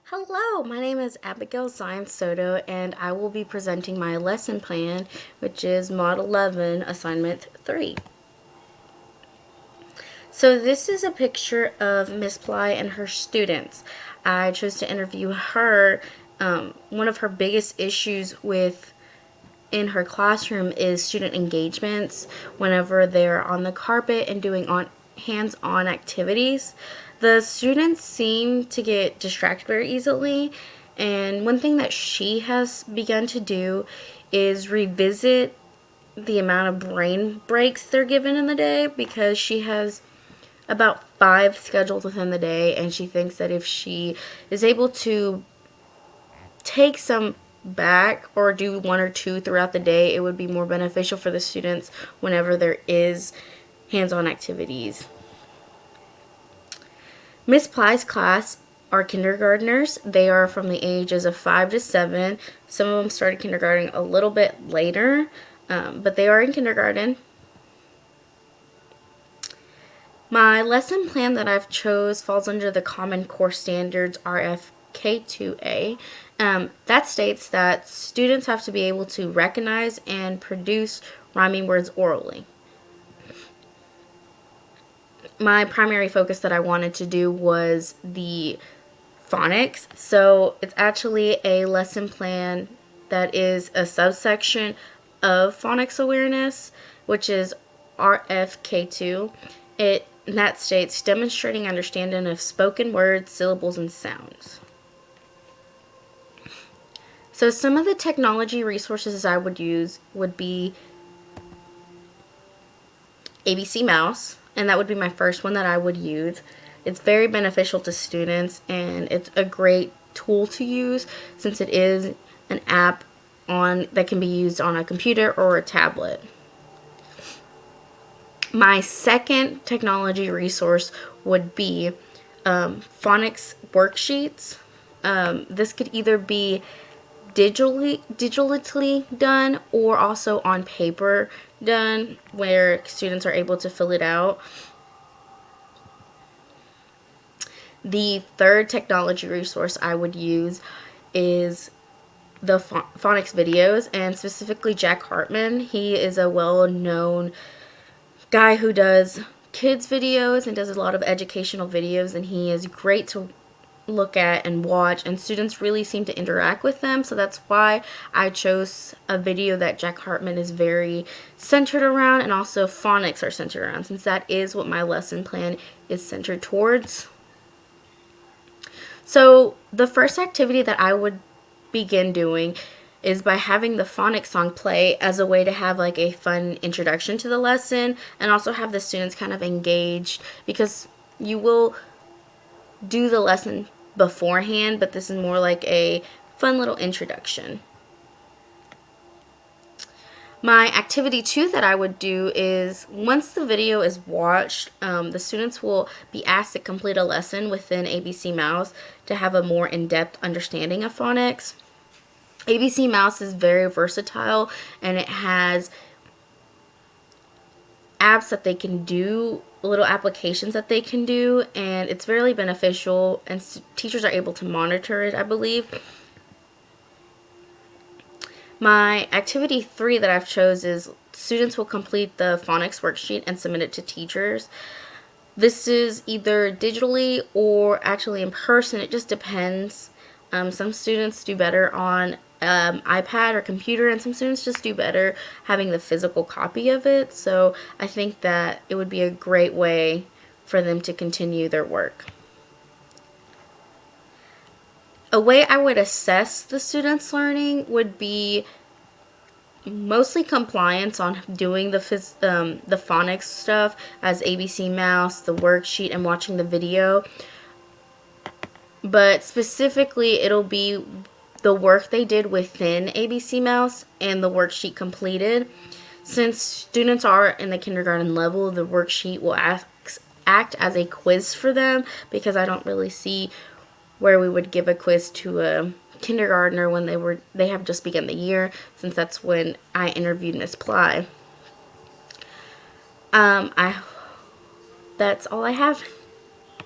Hello, my name is Abigail Zion Soto, and I will be presenting my lesson plan, which is Mod 11, Assignment 3. So this is a picture of Miss Ply and her students. I chose to interview her. One of her biggest issues in her classroom is student engagements whenever they're on the carpet and doing hands-on activities. The students seem to get distracted very easily, and one thing that she has begun to do is revisit the amount of brain breaks they're given in the day, because she has about 5 scheduled within the day, and she thinks that if she is able to take some back or do 1 or 2 throughout the day, it would be more beneficial for the students whenever there is hands-on activities. Miss Ply's class are kindergartners. They are from the ages of 5 to 7. Some of them started kindergarten a little bit later, but they are in kindergarten. My lesson plan that I've chose falls under the Common Core Standards RFK2A. That states that students have to be able to recognize and produce rhyming words orally. My primary focus that I wanted to do was the phonics. So it's actually a lesson plan that is a subsection of phonics awareness, which is RFK2. That states demonstrating understanding of spoken words, syllables, and sounds. So some of the technology resources I would use would be ABC Mouse, and that would be my first one that I would use. It's very beneficial to students, and it's a great tool to use since it is an app that can be used on a computer or a tablet. My second technology resource would be phonics worksheets. This could either be digitally done or also on paper done, where students are able to fill it out. The third technology resource I would use is the phonics videos, and specifically Jack Hartman. He is a well-known guy who does kids videos and does a lot of educational videos, and he is great to look at and watch, and students really seem to interact with them. So that's why I chose a video that Jack Hartman is very centered around, and also phonics are centered around, since that is what my lesson plan is centered towards. So the first activity that I would begin doing is by having the phonics song play as a way to have like a fun introduction to the lesson, and also have the students kind of engaged, because you will do the lesson beforehand, but this is more like a fun little introduction. My activity 2 that I would do is, once the video is watched, the students will be asked to complete a lesson within ABC Mouse to have a more in-depth understanding of phonics. ABC Mouse is very versatile, and it has apps that they can do, little applications that they can do, and it's really beneficial, and teachers are able to monitor it, I believe. My activity 3 that I've chose is students will complete the phonics worksheet and submit it to teachers. This is either digitally or actually in person. It just depends. Some students do better on iPad or computer, and some students just do better having the physical copy of it. So I think that it would be a great way for them to continue their work. A way I would assess the students' learning would be mostly compliance on doing the phonics stuff as ABC Mouse, the worksheet, and watching the video. But specifically, it'll be the work they did within ABC Mouse and the worksheet completed. Since students are in the kindergarten level, the worksheet will act as a quiz for them, because I don't really see where we would give a quiz to a kindergartner when they have just begun the year, since that's when I interviewed Miss Ply. That's all I have.